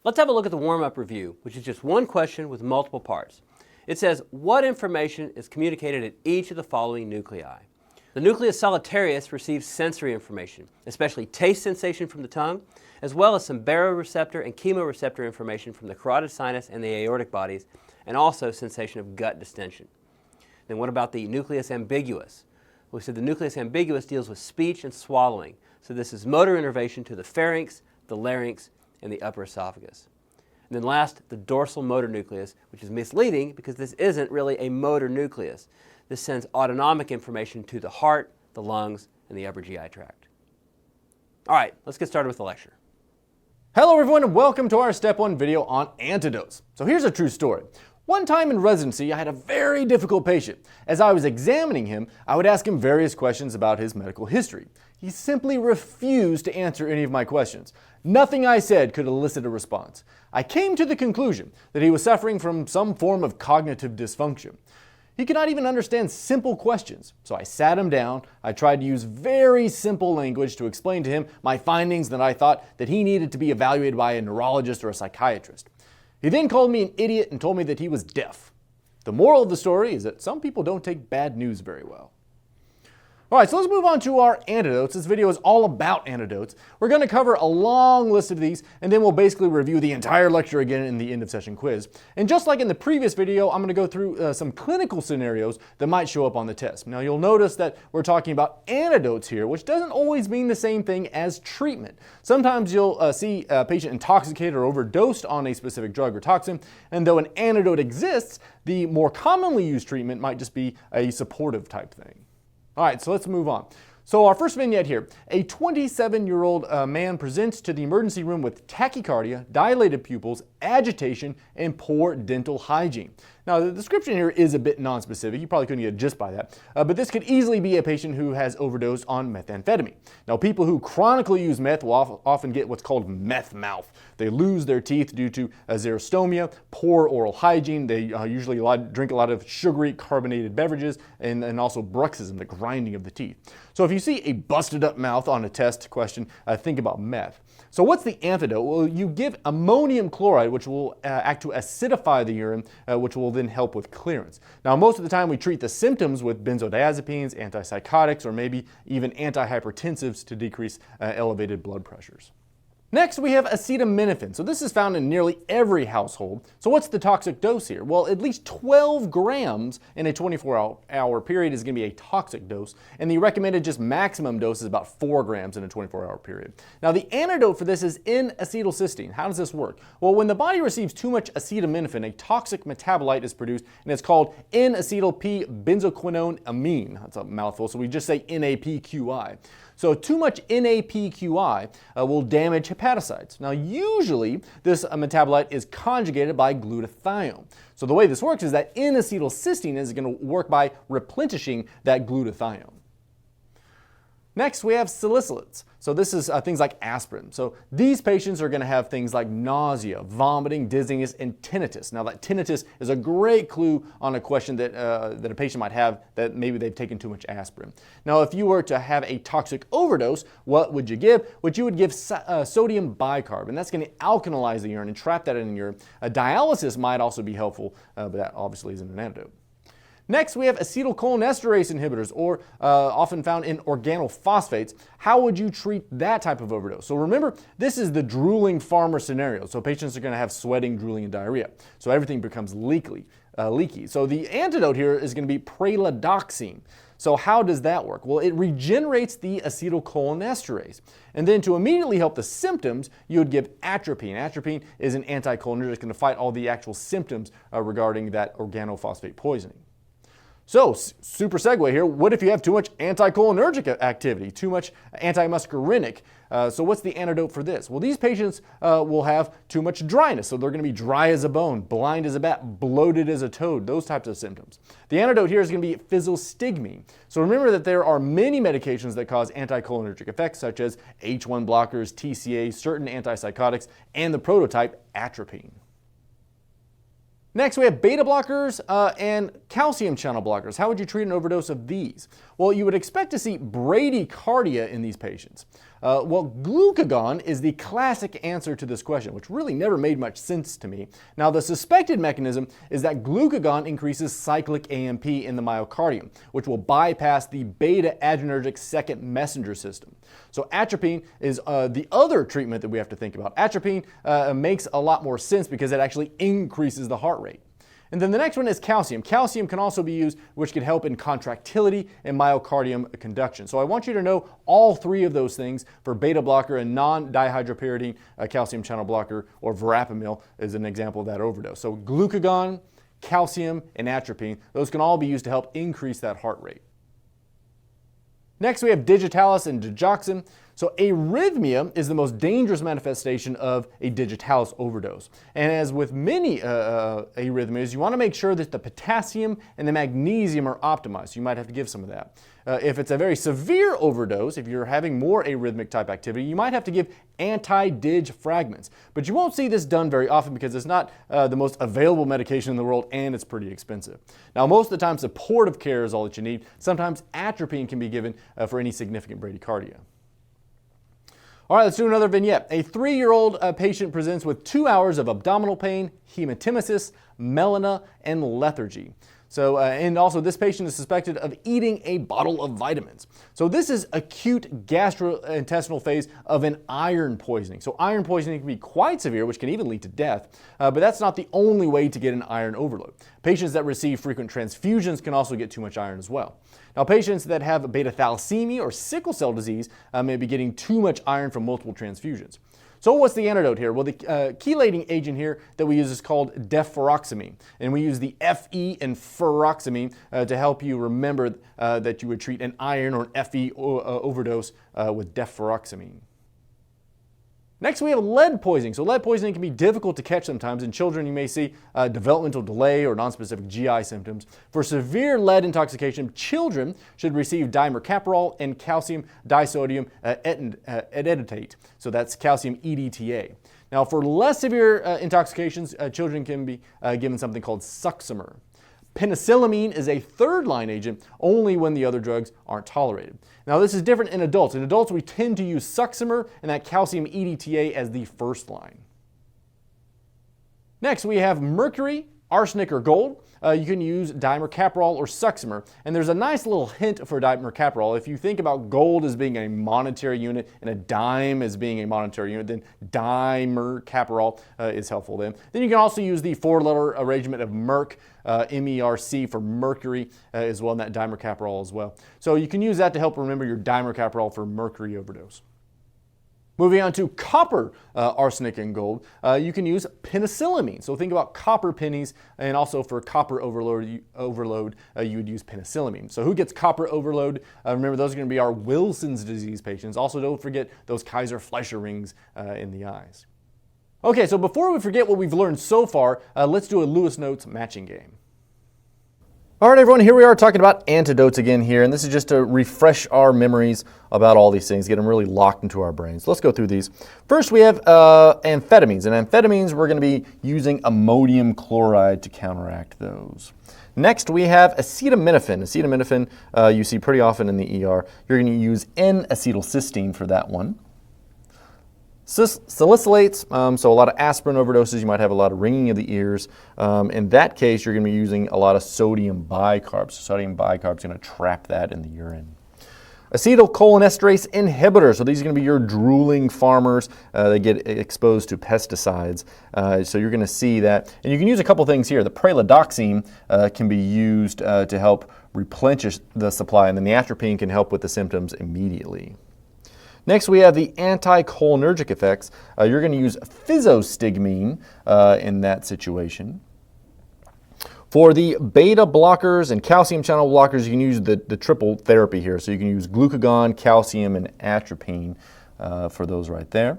Let's have a look at the warm-up review, which is just one question with multiple parts. It says, what information is communicated at each of the following nuclei? The nucleus solitarius receives sensory information, especially taste sensation from the tongue, as well as some baroreceptor and chemoreceptor information from the carotid sinus and the aortic bodies, and also sensation of gut distension. Then what about the nucleus ambiguus? We said the nucleus ambiguus deals with speech and swallowing. So this is motor innervation to the pharynx, the larynx, and the upper esophagus. And then last, the dorsal motor nucleus, which is misleading because this isn't really a motor nucleus. This sends autonomic information to the heart, the lungs, and the upper GI tract. All right, let's get started with the lecture. Hello everyone and welcome to our Step 1 video on antidotes. So here's a true story. One time in residency, I had a very difficult patient. As I was examining him, I would ask him various questions about his medical history. He simply refused to answer any of my questions. Nothing I said could elicit a response. I came to the conclusion that he was suffering from some form of cognitive dysfunction. He could not even understand simple questions, so I sat him down. I tried to use very simple language to explain to him my findings that I thought that he needed to be evaluated by a neurologist or a psychiatrist. He then called me an idiot and told me that he was deaf. The moral of the story is that some people don't take bad news very well. Alright, so let's move on to our antidotes. This video is all about antidotes. We're going to cover a long list of these, and then we'll basically review the entire lecture again in the end of session quiz. And just like in the previous video, I'm going to go through some clinical scenarios that might show up on the test. Now you'll notice that we're talking about antidotes here, which doesn't always mean the same thing as treatment. Sometimes you'll see a patient intoxicated or overdosed on a specific drug or toxin, and though an antidote exists, the more commonly used treatment might just be a supportive type thing. All right, so let's move on. So our first vignette here, a 27-year-old man presents to the emergency room with tachycardia, dilated pupils, agitation, and poor dental hygiene. Now the description here is a bit non-specific, you probably couldn't get just by that, but this could easily be a patient who has overdosed on methamphetamine. Now people who chronically use meth will often get what's called meth mouth. They lose their teeth due to xerostomia, poor oral hygiene, they usually drink a lot of sugary carbonated beverages, and also bruxism, the grinding of the teeth. So if you see a busted up mouth on a test question, think about meth. So what's the antidote? Well, you give ammonium chloride, which will act to acidify the urine, which will then help with clearance. Now, most of the time we treat the symptoms with benzodiazepines, antipsychotics, or maybe even antihypertensives to decrease elevated blood pressures. Next, we have acetaminophen. So this is found in nearly every household. So what's the toxic dose here? Well, at least 12 grams in a 24-hour period is going to be a toxic dose, and the recommended just maximum dose is about 4 grams in a 24-hour period. Now, the antidote for this is N-acetylcysteine. How does this work? Well, when the body receives too much acetaminophen, a toxic metabolite is produced, and it's called N-acetyl-P-benzoquinone amine. That's a mouthful, so we just say NAPQI. So too much NAPQI will damage hepatocytes. Now usually this metabolite is conjugated by glutathione. So the way this works is that N-acetylcysteine is going to work by replenishing that glutathione. Next, we have salicylates. So this is things like aspirin. So these patients are going to have things like nausea, vomiting, dizziness, and tinnitus. Now that tinnitus is a great clue on a question that a patient might have that maybe they've taken too much aspirin. Now if you were to have a toxic overdose, what would you give? Well, you would give sodium bicarb, and that's going to alkalize the urine and trap that in the urine. Dialysis might also be helpful, but that obviously isn't an antidote. Next, we have acetylcholinesterase inhibitors, or often found in organophosphates. How would you treat that type of overdose? So remember, this is the drooling farmer scenario. So patients are going to have sweating, drooling, and diarrhea. So everything becomes leaky. So the antidote here is going to be pralidoxime. So how does that work? Well, it regenerates the acetylcholinesterase. And then to immediately help the symptoms, you would give atropine. Atropine is an anticholinergic going to fight all the actual symptoms regarding that organophosphate poisoning. So, super segue here, what if you have too much anticholinergic activity, too much antimuscarinic? So what's the antidote for this? Well, these patients will have too much dryness, so they're going to be dry as a bone, blind as a bat, bloated as a toad, those types of symptoms. The antidote here is going to be physostigmine. So remember that there are many medications that cause anticholinergic effects, such as H1 blockers, TCA, certain antipsychotics, and the prototype atropine. Next, we have beta blockers and calcium channel blockers. How would you treat an overdose of these? Well, you would expect to see bradycardia in these patients. Well, glucagon is the classic answer to this question, which really never made much sense to me. Now, the suspected mechanism is that glucagon increases cyclic AMP in the myocardium, which will bypass the beta-adrenergic second messenger system. So atropine is the other treatment that we have to think about. Atropine makes a lot more sense because it actually increases the heart rate. And then the next one is calcium. Calcium can also be used, which can help in contractility and myocardium conduction. So I want you to know all three of those things for beta blocker and non-dihydropyridine calcium channel blocker, or verapamil is an example of that overdose. So glucagon, calcium, and atropine, those can all be used to help increase that heart rate. Next, we have digitalis and digoxin. So arrhythmia is the most dangerous manifestation of a digitalis overdose. And as with many arrhythmias, you want to make sure that the potassium and the magnesium are optimized. You might have to give some of that. If it's a very severe overdose, if you're having more arrhythmic type activity, you might have to give anti-dig fragments. But you won't see this done very often because it's not the most available medication in the world, and it's pretty expensive. Now, most of the time, supportive care is all that you need. Sometimes atropine can be given for any significant bradycardia. All right, let's do another vignette. A 3-year-old patient presents with 2 hours of abdominal pain, hematemesis, melena, and lethargy. So, and also this patient is suspected of eating a bottle of vitamins. So this is acute gastrointestinal phase of an iron poisoning. So iron poisoning can be quite severe, which can even lead to death, but that's not the only way to get an iron overload. Patients that receive frequent transfusions can also get too much iron as well. Now, patients that have beta thalassemia or sickle cell disease may be getting too much iron from multiple transfusions. So what's the antidote here? Well, the chelating agent here that we use is called deferoxamine. And we use the Fe and furoxamine to help you remember that you would treat an iron or an Fe overdose with deferoxamine. Next, we have lead poisoning. So lead poisoning can be difficult to catch sometimes. In children, you may see developmental delay or nonspecific GI symptoms. For severe lead intoxication, children should receive dimercaprol and calcium disodium edetate. So that's calcium EDTA. Now, for less severe intoxications, children can be given something called succimer. Penicillamine is a third-line agent only when the other drugs aren't tolerated. Now, this is different in adults. In adults, we tend to use succimer and that calcium EDTA as the first line. Next, we have mercury, arsenic, or gold. You can use dimercaprol or succimer. And there's a nice little hint for dimercaprol. If you think about gold as being a monetary unit and a dime as being a monetary unit, then dimercaprol is helpful then. Then you can also use the 4-letter arrangement of Merc, MERC for mercury as well, and that dimercaprol as well. So you can use that to help remember your dimercaprol for mercury overdose. Moving on to copper, arsenic, and gold, you can use penicillamine. So think about copper pennies, and also for copper overload, you would use penicillamine. So who gets copper overload? Remember, those are going to be our Wilson's disease patients. Also, don't forget those Kaiser-Fleischer rings in the eyes. Okay, so before we forget what we've learned so far, let's do a Lewis Notes matching game. All right, everyone, here we are talking about antidotes again here, and this is just to refresh our memories about all these things, get them really locked into our brains. Let's go through these. First, we have amphetamines, and amphetamines, we're going to be using ammonium chloride to counteract those. Next, we have acetaminophen. Acetaminophen you see pretty often in the ER. You're going to use N-acetylcysteine for that one. Salicylates, so a lot of aspirin overdoses, you might have a lot of ringing of the ears. In that case, you're going to be using a lot of sodium bicarb. So sodium bicarb is going to trap that in the urine. Acetylcholinesterase inhibitor, so these are going to be your drooling farmers. They get exposed to pesticides, so you're going to see that. And you can use a couple things here. The pralidoxime can be used to help replenish the supply, and then the atropine can help with the symptoms immediately. Next, we have the anticholinergic effects. You're going to use physostigmine in that situation. For the beta blockers and calcium channel blockers, you can use the triple therapy here. So you can use glucagon, calcium, and atropine for those right there.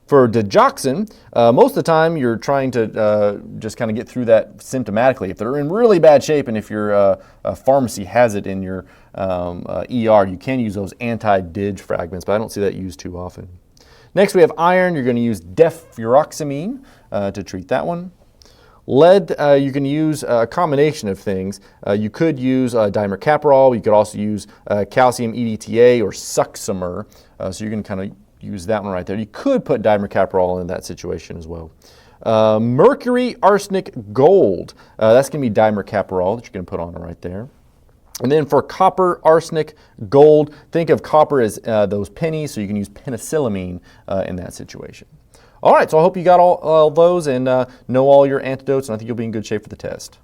For digoxin, most of the time you're trying to just kind of get through that symptomatically. If they're in really bad shape and if your pharmacy has it in your ER, you can use those anti-dig fragments, but I don't see that used too often. Next, we have iron. You're going to use defuroxamine to treat that one. Lead, you can use a combination of things. You could use dimercaprol. You could also use calcium EDTA or Succimer. So you can kind of use that one right there. You could put dimercaprol in that situation as well. Mercury, arsenic, gold. That's going to be dimercaprol that you're going to put on it right there. And then for copper, arsenic, gold, think of copper as those pennies, so you can use penicillamine in that situation. All right, so I hope you got all those and know all your antidotes, and I think you'll be in good shape for the test.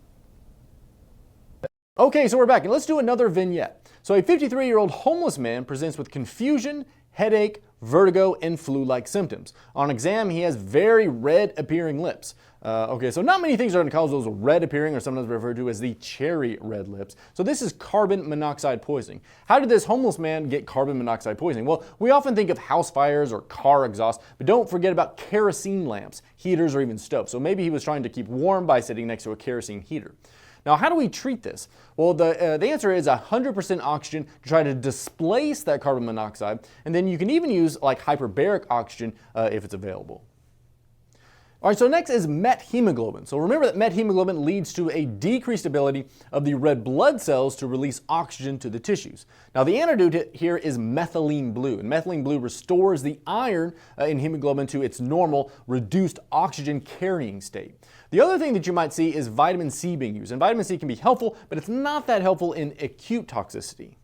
Okay, so we're back, and let's do another vignette. So a 53-year-old homeless man presents with confusion, headache, vertigo, and flu-like symptoms. On exam, he has very red-appearing lips. Okay, so not many things are going to cause those red appearing, or sometimes referred to as the cherry red lips. So this is carbon monoxide poisoning. How did this homeless man get carbon monoxide poisoning? Well, we often think of house fires or car exhaust, but don't forget about kerosene lamps, heaters, or even stoves. So maybe he was trying to keep warm by sitting next to a kerosene heater. Now, how do we treat this? Well, the answer is 100% oxygen to try to displace that carbon monoxide, and then you can even use like hyperbaric oxygen if it's available. All right, so next is methemoglobin. So remember that methemoglobin leads to a decreased ability of the red blood cells to release oxygen to the tissues. Now the antidote here is methylene blue, and methylene blue restores the iron in hemoglobin to its normal reduced oxygen carrying state. The other thing that you might see is vitamin C being used, and vitamin C can be helpful, but it's not that helpful in acute toxicity.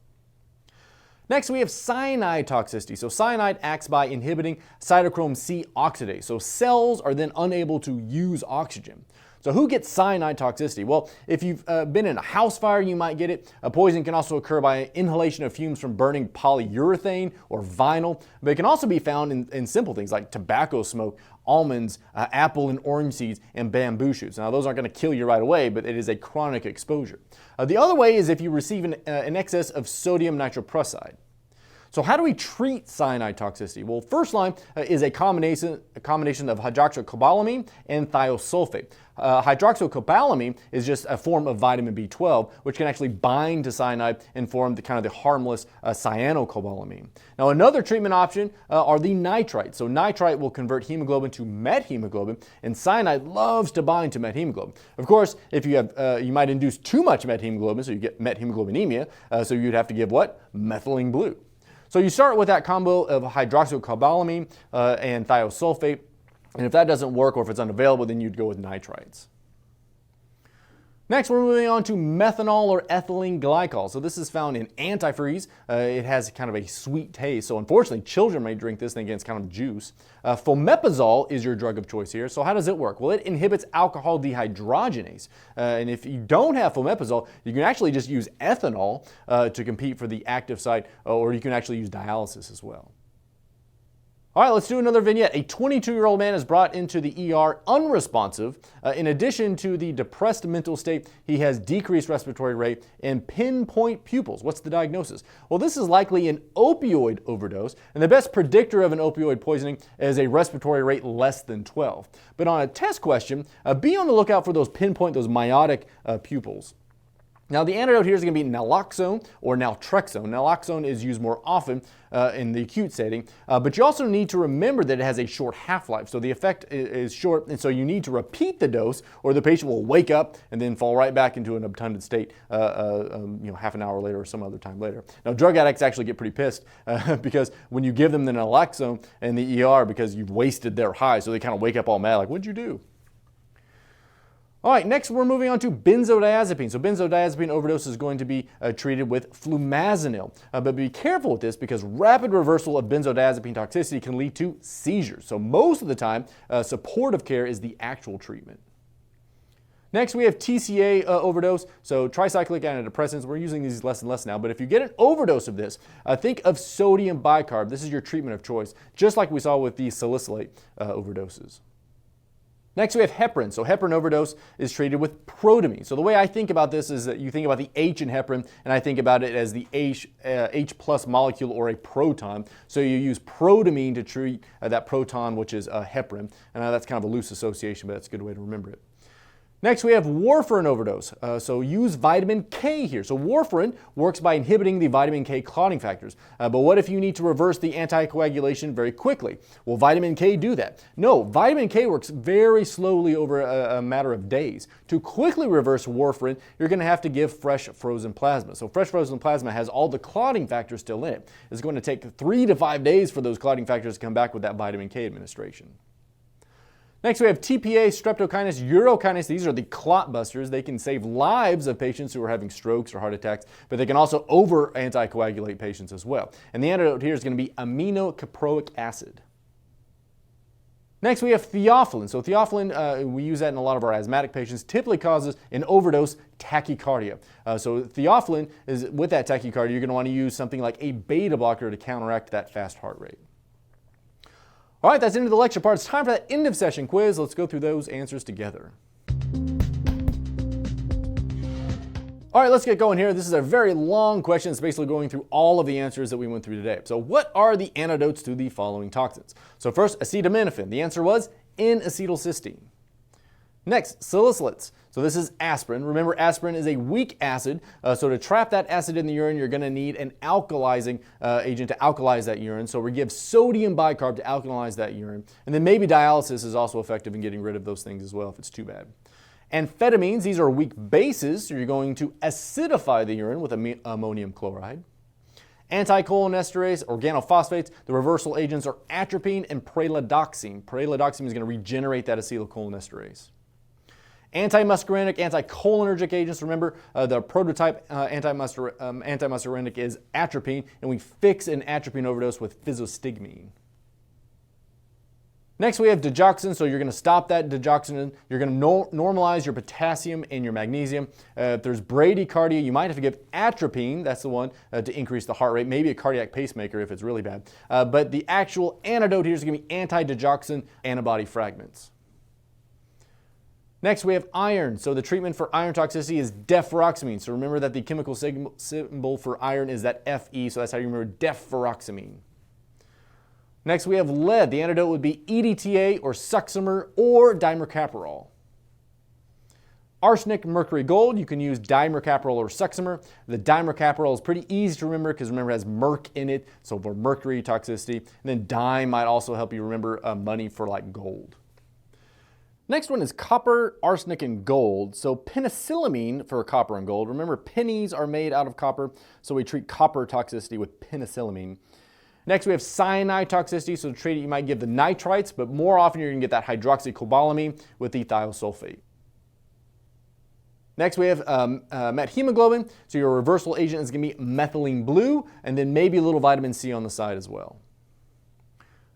Next, we have cyanide toxicity. So cyanide acts by inhibiting cytochrome C oxidase. So cells are then unable to use oxygen. So who gets cyanide toxicity? Well, if you've been in a house fire, you might get it. Poison can also occur by inhalation of fumes from burning polyurethane or vinyl, but it can also be found in simple things like tobacco smoke, almonds, apple and orange seeds, and bamboo shoots. Now, those aren't going to kill you right away, but it is a chronic exposure. The other way is if you receive an excess of sodium nitroprusside. So how do we treat cyanide toxicity? Well, first line is a combination of hydroxycobalamin and thiosulfate. Hydroxycobalamin is just a form of vitamin B12, which can actually bind to cyanide and form the harmless cyanocobalamin. Now, another treatment option are the nitrites. So nitrite will convert hemoglobin to methemoglobin, and cyanide loves to bind to methemoglobin. Of course, if you have, you might induce too much methemoglobin, so you get methemoglobinemia. So you'd have to give what? Methylene blue. So you start with that combo of hydroxycobalamin and thiosulfate, and if that doesn't work or if it's unavailable, then you'd go with nitrites. Next, we're moving on to methanol or ethylene glycol. So this is found in antifreeze. It has kind of a sweet taste. So unfortunately, children may drink this thinking it's kind of juice. Fomepizole is your drug of choice here. So how does it work? Well, it inhibits alcohol dehydrogenase. And if you don't have fomepizole, you can actually just use ethanol to compete for the active site, or you can actually use dialysis as well. All right, let's do another vignette. A 22-year-old man is brought into the ER unresponsive. In addition to the depressed mental state, he has decreased respiratory rate and pinpoint pupils. What's the diagnosis? Well, this is likely an opioid overdose, and the best predictor of an opioid poisoning is a respiratory rate less than 12. But on a test question, be on the lookout for those pinpoint, those miotic pupils. Now, the antidote here is going to be naloxone or naltrexone. Naloxone is used more often in the acute setting, but you also need to remember that it has a short half-life. So the effect is short, and so you need to repeat the dose, or the patient will wake up and then fall right back into an obtunded state half an hour later or some other time later. Now, drug addicts actually get pretty pissed because when you give them the naloxone in the ER because you've wasted their high, so they kind of wake up all mad like, what'd you do? All right, next we're moving on to benzodiazepine. So benzodiazepine overdose is going to be treated with flumazenil. But be careful with this because rapid reversal of benzodiazepine toxicity can lead to seizures. So most of the time, supportive care is the actual treatment. Next, we have TCA overdose. So tricyclic antidepressants, we're using these less and less now, but if you get an overdose of this, think of sodium bicarb. This is your treatment of choice, just like we saw with the salicylate overdoses. Next, we have heparin. So heparin overdose is treated with protamine. So the way I think about this is that you think about the H in heparin, and I think about it as the H plus molecule or a proton. So you use protamine to treat that proton, which is heparin. And that's kind of a loose association, but that's a good way to remember it. Next, we have warfarin overdose. So use vitamin K here. So warfarin works by inhibiting the vitamin K clotting factors. But what if you need to reverse the anticoagulation very quickly? Will vitamin K do that? No, vitamin K works very slowly over a matter of days. To quickly reverse warfarin, you're going to have to give fresh frozen plasma. So fresh frozen plasma has all the clotting factors still in it. It's going to take 3 to 5 days for those clotting factors to come back with that vitamin K administration. Next, we have TPA, streptokinase, urokinase. These are the clot busters. They can save lives of patients who are having strokes or heart attacks, but they can also over-anticoagulate patients as well. And the antidote here is going to be aminocaproic acid. Next, we have theophylline. So theophylline, we use that in a lot of our asthmatic patients, typically causes an overdose tachycardia. So theophylline is, with that tachycardia, you're going to want to use something like a beta blocker to counteract that fast heart rate. All right, that's the end of the lecture part. It's time for that end of session quiz. Let's go through those answers together. All right, let's get going here. This is a very long question. It's basically going through all of the answers that we went through today. So what are the antidotes to the following toxins? So first, acetaminophen. The answer was N-acetylcysteine. Next, salicylates. So this is aspirin. Remember, aspirin is a weak acid. So to trap that acid in the urine, you're going to need an alkalizing agent to alkalize that urine. So we give sodium bicarb to alkalize that urine. And then maybe dialysis is also effective in getting rid of those things as well if it's too bad. Amphetamines, these are weak bases. So you're going to acidify the urine with ammonium chloride. Anticholinesterase, organophosphates, the reversal agents are atropine and pralidoxime. Pralidoxime is going to regenerate that acetylcholinesterase. Antimuscarinic, anticholinergic agents, remember the prototype antimuscarinic is atropine, and we fix an atropine overdose with physostigmine. Next, we have digoxin, so you're going to stop that digoxin. You're going to normalize your potassium and your magnesium. If there's bradycardia, you might have to give atropine, that's the one, to increase the heart rate, maybe a cardiac pacemaker if it's really bad. But the actual antidote here is going to be anti-digoxin antibody fragments. Next, we have iron. So the treatment for iron toxicity is deferoxamine. So remember that the chemical symbol for iron is that Fe, so that's how you remember deferoxamine. Next, we have lead. The antidote would be EDTA or Succimer or dimercaprol. Arsenic, mercury, gold, you can use dimercaprol or Succimer. The dimercaprol is pretty easy to remember because remember it has merc in it, so for mercury toxicity. And then dime might also help you remember money for like gold. Next one is copper, arsenic, and gold. So penicillamine for copper and gold. Remember, pennies are made out of copper, so we treat copper toxicity with penicillamine. Next, we have cyanide toxicity. So to treat it, you might give the nitrites, but more often you're going to get that hydroxycobalamin with the thiosulfate. Next, we have methemoglobin. So your reversal agent is going to be methylene blue, and then maybe a little vitamin C on the side as well.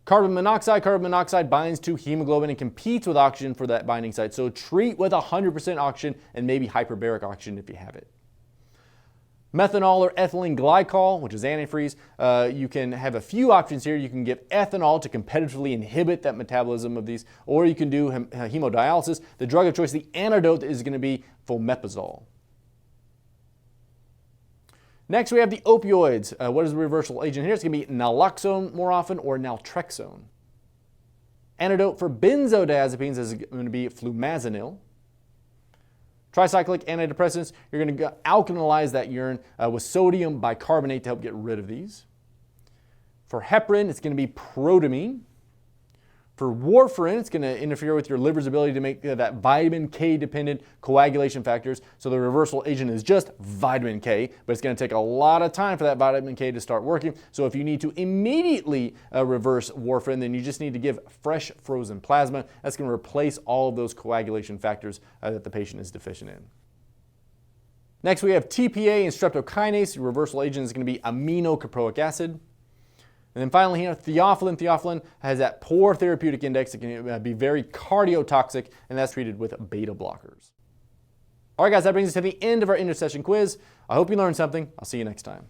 Carbon monoxide binds to hemoglobin and competes with oxygen for that binding site. So treat with 100% oxygen and maybe hyperbaric oxygen if you have it. Methanol or ethylene glycol, which is antifreeze, you can have a few options here. You can give ethanol to competitively inhibit that metabolism of these, or you can do hemodialysis. The drug of choice, the antidote, is going to be fomepizole. Next, we have the opioids. What is the reversal agent here? It's going to be naloxone more often or naltrexone. Antidote for benzodiazepines is going to be flumazenil. Tricyclic antidepressants, you're going to alkalize that urine with sodium bicarbonate to help get rid of these. For heparin, it's going to be protamine. For warfarin, it's going to interfere with your liver's ability to make that vitamin K dependent coagulation factors. So the reversal agent is just vitamin K, but it's going to take a lot of time for that vitamin K to start working. So if you need to immediately reverse warfarin, then you just need to give fresh frozen plasma. That's going to replace all of those coagulation factors that the patient is deficient in. Next, we have TPA and streptokinase. Your reversal agent is going to be aminocaproic acid. And then finally here, theophylline. Theophylline has that poor therapeutic index. It can be very cardiotoxic, and that's treated with beta blockers. All right, guys, that brings us to the end of our intersession quiz. I hope you learned something. I'll see you next time.